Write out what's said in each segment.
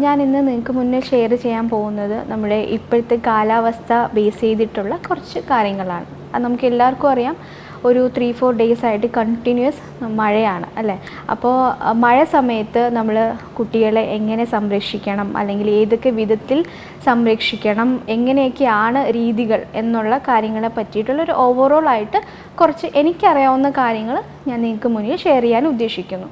ഞാൻ ഇന്ന് നിങ്ങൾക്ക് മുന്നിൽ ഷെയർ ചെയ്യാൻ പോകുന്നത് നമ്മുടെ ഇപ്പോഴത്തെ കാലാവസ്ഥ ബേസ് ചെയ്തിട്ടുള്ള കുറച്ച് കാര്യങ്ങളാണ്. അത് നമുക്ക് എല്ലാവർക്കും അറിയാം, ഒരു 3-4 ഡേയ്സ് ആയിട്ട് കണ്ടിന്യൂസ് മഴയാണ് അല്ലേ. അപ്പോൾ മഴ സമയത്ത് നമ്മൾ കുട്ടികളെ എങ്ങനെ സംരക്ഷിക്കണം, അല്ലെങ്കിൽ ഏതൊക്കെ വിധത്തിൽ സംരക്ഷിക്കണം, എങ്ങനെയൊക്കെയാണ് രീതികൾ എന്നുള്ള കാര്യങ്ങളെ പറ്റിയിട്ടുള്ളൊരു ഓവറോൾ ആയിട്ട് കുറച്ച് എനിക്കറിയാവുന്ന കാര്യങ്ങൾ ഞാൻ നിങ്ങൾക്ക് മുന്നിൽ ഷെയർ ചെയ്യാൻ ഉദ്ദേശിക്കുന്നു.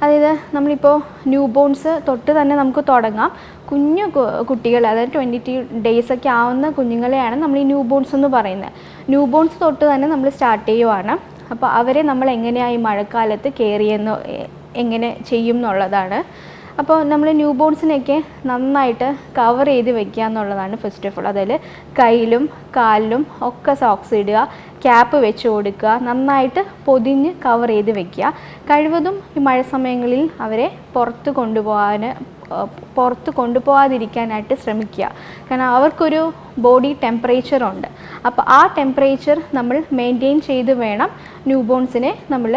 അതായത് നമ്മളിപ്പോൾ ന്യൂ ബോൺസ് തൊട്ട് തന്നെ നമുക്ക് തുടങ്ങാം. കുഞ്ഞു കുട്ടികൾ, അതായത് 22 ഡേയ്സൊക്കെ ആവുന്ന കുഞ്ഞുങ്ങളെയാണ് നമ്മൾ ഈ ന്യൂ ബോൺസ് എന്ന് പറയുന്നത്. ന്യൂ ബോൺസ് തൊട്ട് തന്നെ നമ്മൾ സ്റ്റാർട്ട് ചെയ്യുവാണ്. അപ്പോൾ അവരെ നമ്മൾ എങ്ങനെയാണ് ഈ മഴക്കാലത്ത് കെയർ ചെയ്യുന്ന എങ്ങനെ ചെയ്യും എന്നുള്ളതാണ്. അപ്പോൾ നമ്മൾ ന്യൂ ബോൺസിനെയൊക്കെ നന്നായിട്ട് കവർ ചെയ്ത് വെക്കുക എന്നുള്ളതാണ് ഫസ്റ്റ് ഓഫ് ഓൾ. അതിൽ കയ്യിലും കാലിലും ഒക്കെ സോക്സ് ഇടുക, ക്യാപ്പ് വെച്ച് കൊടുക്കുക, നന്നായിട്ട് പൊതിഞ്ഞ് കവർ ചെയ്ത് വെക്കുക. കഴിവതും ഈ മഴ സമയങ്ങളിൽ അവരെ പുറത്ത് കൊണ്ടുപോകാതിരിക്കാനായിട്ട് ശ്രമിക്കുക. കാരണം അവർക്കൊരു ബോഡി ടെമ്പറേച്ചറുണ്ട്. അപ്പോൾ ആ ടെമ്പറേച്ചർ നമ്മൾ മെയിൻറ്റെയിൻ ചെയ്ത് വേണം ന്യൂ ബോൺസിനെ നമ്മൾ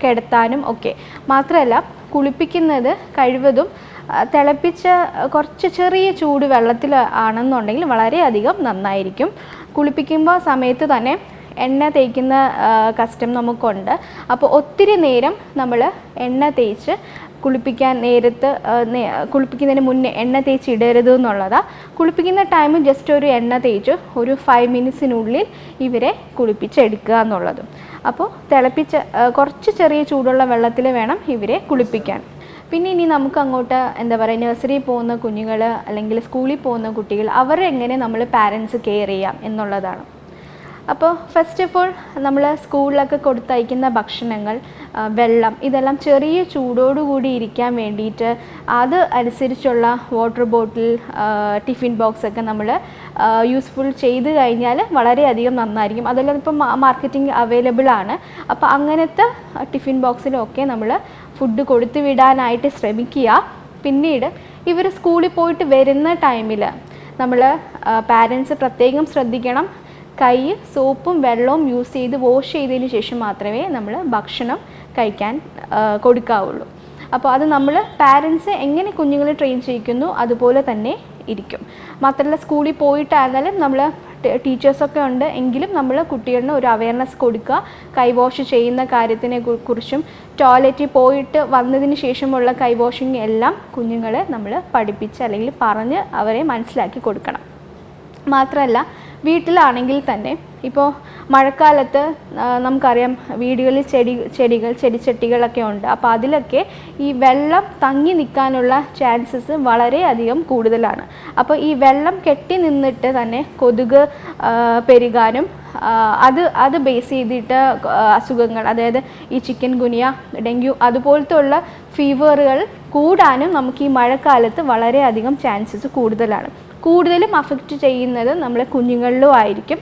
കിടത്താനും ഒക്കെ. മാത്രമല്ല, കുളിപ്പിക്കുന്നത് കഴിവതും തിളപ്പിച്ച കുറച്ച് ചെറിയ ചൂട് വെള്ളത്തിൽ ആണെന്നുണ്ടെങ്കിൽ വളരെയധികം നന്നായിരിക്കും. കുളിപ്പിക്കുമ്പോൾ സമയത്ത് തന്നെ എണ്ണ തേക്കുന്ന കസ്റ്റം നമുക്കുണ്ട്. അപ്പോൾ ഒത്തിരി നേരം നമ്മൾ എണ്ണ തേച്ച് കുളിപ്പിക്കുന്നതിന് മുന്നേ എണ്ണ തേച്ച് ഇടരുത് എന്നുള്ളതാണ്. കുളിപ്പിക്കുന്ന ടൈം ജസ്റ്റ് ഒരു എണ്ണ തേച്ച് ഒരു 5 മിനിറ്റ്സിനുള്ളിൽ ഇവരെ കുളിപ്പിച്ചെടുക്കുക എന്നുള്ളത്. അപ്പോൾ തിളപ്പിച്ച കുറച്ച് ചെറിയ ചൂടുള്ള വെള്ളത്തിൽ വേണം ഇവരെ കുളിപ്പിക്കാൻ. പിന്നെ ഇനി നമുക്ക് അങ്ങോട്ട് നഴ്സറി പോകുന്ന കുഞ്ഞുങ്ങൾ അല്ലെങ്കിൽ സ്കൂളിൽ പോകുന്ന കുട്ടികൾ, അവരെങ്ങനെ നമ്മൾ പാരൻസ് കെയർ ചെയ്യാം എന്നുള്ളതാണ്. അപ്പോൾ ഫസ്റ്റ് ഓഫ് ഓൾ നമ്മൾ സ്കൂളിലൊക്കെ കൊടുത്തയക്കുന്ന ഭക്ഷണങ്ങൾ, വെള്ളം, ഇതെല്ലാം ചെറിയ ചൂടോടുകൂടി ഇരിക്കാൻ വേണ്ടിയിട്ട് അത് അനുസരിച്ചുള്ള വാട്ടർ ബോട്ടിൽ, ടിഫിൻ ബോക്സൊക്കെ നമ്മൾ യൂസ്ഫുൾ ചെയ്ത് കഴിഞ്ഞാൽ വളരെയധികം നന്നായിരിക്കും. അതെല്ലാം ഇപ്പം മാർക്കറ്റിംഗ് അവൈലബിൾ ആണ്. അപ്പോൾ അങ്ങനത്തെ ടിഫിൻ ബോക്സിലൊക്കെ നമ്മൾ ഫുഡ് കൊടുത്തു വിടാനായിട്ട് ശ്രമിക്കുക. പിന്നീട് ഇവർ സ്കൂളിൽ പോയിട്ട് വരുന്ന ടൈമിൽ നമ്മൾ പാരൻസ് പ്രത്യേകം ശ്രദ്ധിക്കണം, കൈ സോപ്പും വെള്ളവും യൂസ് ചെയ്ത് വാഷ് ചെയ്തതിന് ശേഷം മാത്രമേ നമ്മൾ ഭക്ഷണം കഴിക്കാൻ കൊടുക്കാവുള്ളൂ. അപ്പോൾ അത് നമ്മൾ പാരൻസ് എങ്ങനെ കുഞ്ഞുങ്ങളെ ട്രെയിൻ ചെയ്യിക്കുന്നു അതുപോലെ തന്നെ ഇരിക്കും. മാത്രമല്ല, സ്കൂളിൽ പോയിട്ടായാലും നമ്മൾ ടീച്ചേഴ്സൊക്കെ ഉണ്ട് എങ്കിലും നമ്മൾ കുട്ടികളിന് ഒരു അവയർനെസ് കൊടുക്കുക. കൈ വാഷ് ചെയ്യുന്ന കാര്യത്തിനെ കുറിച്ചും ടോയ്ലറ്റിൽ പോയിട്ട് വന്നതിന് ശേഷമുള്ള കൈ വാഷിംഗ് എല്ലാം കുഞ്ഞുങ്ങളെ നമ്മൾ പഠിപ്പിച്ച് അല്ലെങ്കിൽ പറഞ്ഞ് അവരെ മനസ്സിലാക്കി കൊടുക്കണം. മാത്രമല്ല, വീട്ടിലാണെങ്കിൽ തന്നെ ഇപ്പോൾ മഴക്കാലത്ത് നമുക്കറിയാം വീടുകളിൽ ചെടിച്ചട്ടികളൊക്കെ ഉണ്ട്. അപ്പോൾ അതിലൊക്കെ ഈ വെള്ളം തങ്ങി നിൽക്കാനുള്ള ചാൻസസ് വളരെയധികം കൂടുതലാണ്. അപ്പോൾ ഈ വെള്ളം കെട്ടി നിന്നിട്ട് തന്നെ കൊതുക് പെരുകാനും അത് ബേസ് ചെയ്തിട്ട് അസുഖങ്ങൾ, അതായത് ഈ ചിക്കൻ ഗുനിയ, ഡെങ്കു അതുപോലത്തെ ഉള്ള ഫീവറുകൾ കൂടാനും നമുക്ക് ഈ മഴക്കാലത്ത് വളരെയധികം ചാൻസസ് കൂടുതലാണ്. കൂടുതലും അഫക്റ്റ് ചെയ്യുന്നത് നമ്മളെ കുഞ്ഞുങ്ങളിലും ആയിരിക്കും.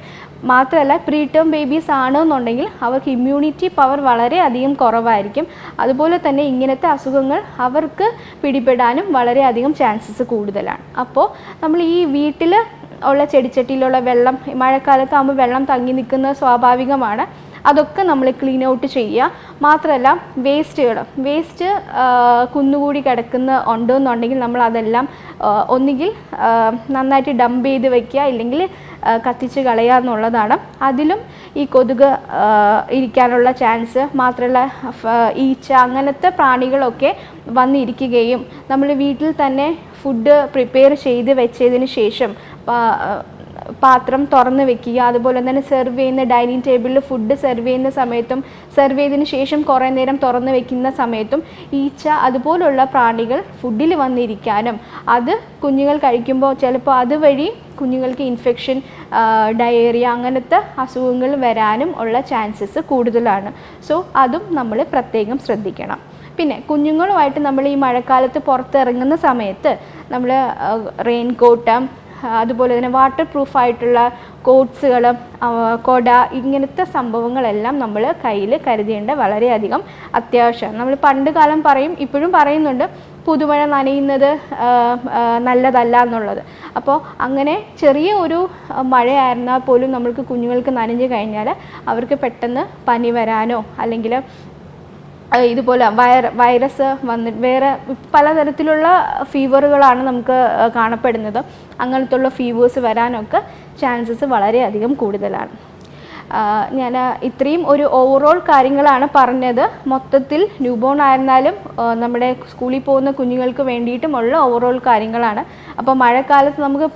മാത്രമല്ല, പ്രീ ടേം ബേബീസ് ആണെന്നുണ്ടെങ്കിൽ അവർക്ക് ഇമ്മ്യൂണിറ്റി പവർ വളരെയധികം കുറവായിരിക്കും. അതുപോലെ തന്നെ ഇങ്ങനത്തെ അസുഖങ്ങൾ അവർക്ക് പിടിപെടാനും വളരെയധികം ചാൻസസ് കൂടുതലാണ്. അപ്പോൾ നമ്മൾ ഈ വീട്ടിൽ ഉള്ള ചെടിച്ചട്ടിയിലുള്ള വെള്ളം മഴക്കാലത്താകുമ്പോൾ വെള്ളം തങ്ങി നിൽക്കുന്നത് സ്വാഭാവികമാണ്. അതൊക്കെ നമ്മൾ ക്ലീൻ ഔട്ട് ചെയ്യുക. മാത്രമല്ല, വേസ്റ്റ് കുന്നുകൂടി ഉണ്ടെന്നുണ്ടെങ്കിൽ നമ്മൾ അതെല്ലാം ഒന്നുകിൽ നന്നായിട്ട് ഡംപ് ചെയ്ത് വയ്ക്കുക, ഇല്ലെങ്കിൽ കത്തിച്ച് കളയുക എന്നുള്ളതാണ്. അതിലും ഈ കൊതുക് ഇരിക്കാനുള്ള ചാൻസ്, മാത്രമല്ല ഈച്ച അങ്ങനത്തെ പ്രാണികളൊക്കെ വന്നിരിക്കുകയും നമ്മൾ വീട്ടിൽ തന്നെ ഫുഡ് പ്രിപ്പയർ ചെയ്ത് വെച്ചതിന് ശേഷം പാത്രം തുറന്ന് വെക്കുക. അതുപോലെ തന്നെ സെർവ് ചെയ്യുന്ന ഡൈനിങ് ടേബിളിൽ ഫുഡ് സെർവ് ചെയ്യുന്ന സമയത്തും സെർവ് ചെയ്തതിന് ശേഷം കുറേ നേരം തുറന്ന് വെക്കുന്ന സമയത്തും ഈച്ച അതുപോലുള്ള പ്രാണികൾ ഫുഡിൽ വന്നിരിക്കാനും അത് കുഞ്ഞുങ്ങൾ കഴിക്കുമ്പോൾ ചിലപ്പോൾ അതുവഴി കുഞ്ഞുങ്ങൾക്ക് ഇൻഫെക്ഷൻ, ഡയേറിയ അങ്ങനത്തെ അസുഖങ്ങൾ വരാനും ഉള്ള ചാൻസസ് കൂടുതലാണ്. സോ അതും നമ്മൾ പ്രത്യേകം ശ്രദ്ധിക്കണം. പിന്നെ കുഞ്ഞുങ്ങളുമായിട്ട് നമ്മൾ ഈ മഴക്കാലത്ത് പുറത്തിറങ്ങുന്ന സമയത്ത് നമ്മൾ റെയിൻ കോട്ട്, അതുപോലെ തന്നെ വാട്ടർ പ്രൂഫായിട്ടുള്ള കോട്ട്സുകൾ, കൊട, ഇങ്ങനത്തെ സംഭവങ്ങളെല്ലാം നമ്മൾ കയ്യിൽ കരുതേണ്ട വളരെയധികം അത്യാവശ്യമാണ്. നമ്മൾ പണ്ട് കാലം പറയും, ഇപ്പോഴും പറയുന്നുണ്ട്, പുതുമഴ നനയുന്നത് നല്ലതല്ല എന്നുള്ളത്. അപ്പോൾ അങ്ങനെ ചെറിയ ഒരു മഴയായിരുന്നാൽ പോലും നമ്മൾക്ക് കുഞ്ഞുങ്ങൾക്ക് നനഞ്ഞു കഴിഞ്ഞാൽ അവർക്ക് പെട്ടെന്ന് പനി വരാനോ അല്ലെങ്കിൽ ഇതുപോലെ വൈറസ് വന്നിട്ട് വേറെ പലതരത്തിലുള്ള ഫീവറുകളാണ് നമുക്ക് കാണപ്പെടുന്നത്. അങ്ങനത്തുള്ള ഫീവേഴ്സ് വരാനൊക്കെ ചാൻസസ് വളരെയധികം കൂടുതലാണ്. ഞാൻ ഇത്രയും ഒരു ഓവറോൾ കാര്യങ്ങളാണ് പറഞ്ഞത്. മൊത്തത്തിൽ ന്യൂബോൺ ആയിരുന്നാലും നമ്മുടെ സ്കൂളിൽ പോകുന്ന കുഞ്ഞുങ്ങൾക്ക് വേണ്ടിയിട്ടുമുള്ള ഓവറോൾ കാര്യങ്ങളാണ്. അപ്പോൾ മഴക്കാലത്ത് നമുക്ക്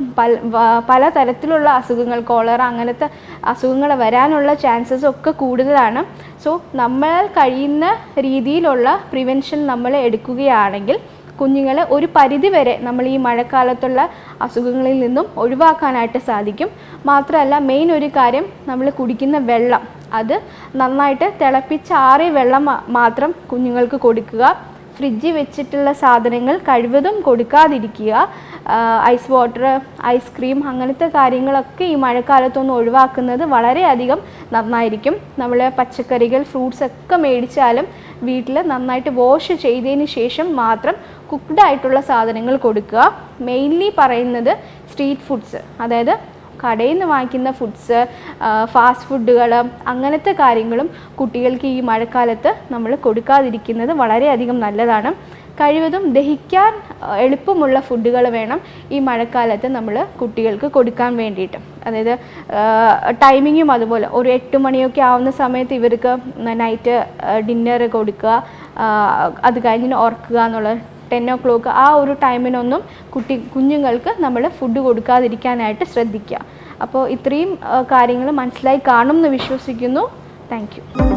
പലതരത്തിലുള്ള അസുഖങ്ങൾ, കോളറ അങ്ങനത്തെ അസുഖങ്ങൾ വരാനുള്ള ചാൻസസ് ഒക്കെ കൂടുതലാണ്. സോ നമ്മൾ കഴിയുന്ന രീതിയിലുള്ള പ്രിവെൻഷൻ നമ്മൾ എടുക്കുകയാണെങ്കിൽ കുഞ്ഞുങ്ങളെ ഒരു പരിധി വരെ നമ്മൾ ഈ മഴക്കാലത്തുള്ള അസുഖങ്ങളിൽ നിന്നും ഒഴിവാക്കാനായിട്ട് സാധിക്കും. മാത്രമല്ല മെയിൻ ഒരു കാര്യം, നമ്മൾ കുടിക്കുന്ന വെള്ളം അത് നന്നായിട്ട് തിളപ്പിച്ചാറിയ വെള്ളം മാത്രം കുഞ്ഞുങ്ങൾക്ക് കൊടുക്കുക. ഫ്രിഡ്ജിൽ വെച്ചിട്ടുള്ള സാധനങ്ങൾ കഴിവതും കൊടുക്കാതിരിക്കുക. ഐസ് വാട്ടർ, ഐസ്ക്രീം അങ്ങനത്തെ കാര്യങ്ങളൊക്കെ ഈ മഴക്കാലത്തൊന്ന് ഒഴിവാക്കുന്നത് വളരെയധികം നന്നായിരിക്കും. നമ്മൾ പച്ചക്കറികൾ, ഫ്രൂട്ട്സ് ഒക്കെ മേടിച്ചാലും വീട്ടിൽ നന്നായിട്ട് വാഷ് ചെയ്തതിന് ശേഷം മാത്രം കുക്ക്ഡ് ആയിട്ടുള്ള സാധനങ്ങൾ കൊടുക്കുക. മെയിൻലി പറയുന്നത് സ്ട്രീറ്റ് ഫുഡ്സ്, അതായത് കടയിൽ നിന്ന് വാങ്ങിക്കുന്ന ഫുഡ്സ്, ഫാസ്റ്റ് ഫുഡുകൾ അങ്ങനത്തെ കാര്യങ്ങളും കുട്ടികൾക്ക് ഈ മഴക്കാലത്ത് നമ്മൾ കൊടുക്കാതിരിക്കുന്നത് വളരെയധികം നല്ലതാണ്. കഴിവതും ദഹിക്കാൻ എളുപ്പമുള്ള ഫുഡുകൾ വേണം ഈ മഴക്കാലത്ത് നമ്മൾ കുട്ടികൾക്ക് കൊടുക്കാൻ വേണ്ടിയിട്ട്. അതായത് ടൈമിങ്ങും അതുപോലെ ഒരു 8 മണിയൊക്കെ ആവുന്ന സമയത്ത് ഇവർക്ക് നൈറ്റ് ഡിന്നർ കൊടുക്കുക, അത് കഴിഞ്ഞ് ഉറക്കുക എന്നുള്ള 10 o'clock ആ ഒരു ടൈമിനൊന്നും കുഞ്ഞുങ്ങൾക്ക് നമ്മൾ ഫുഡ് കൊടുക്കാതിരിക്കാനായിട്ട് ശ്രദ്ധിക്കുക. അപ്പോൾ ഇത്രയും കാര്യങ്ങൾ മനസ്സിലായി കാണും എന്ന് വിശ്വസിക്കുന്നു. Thank you.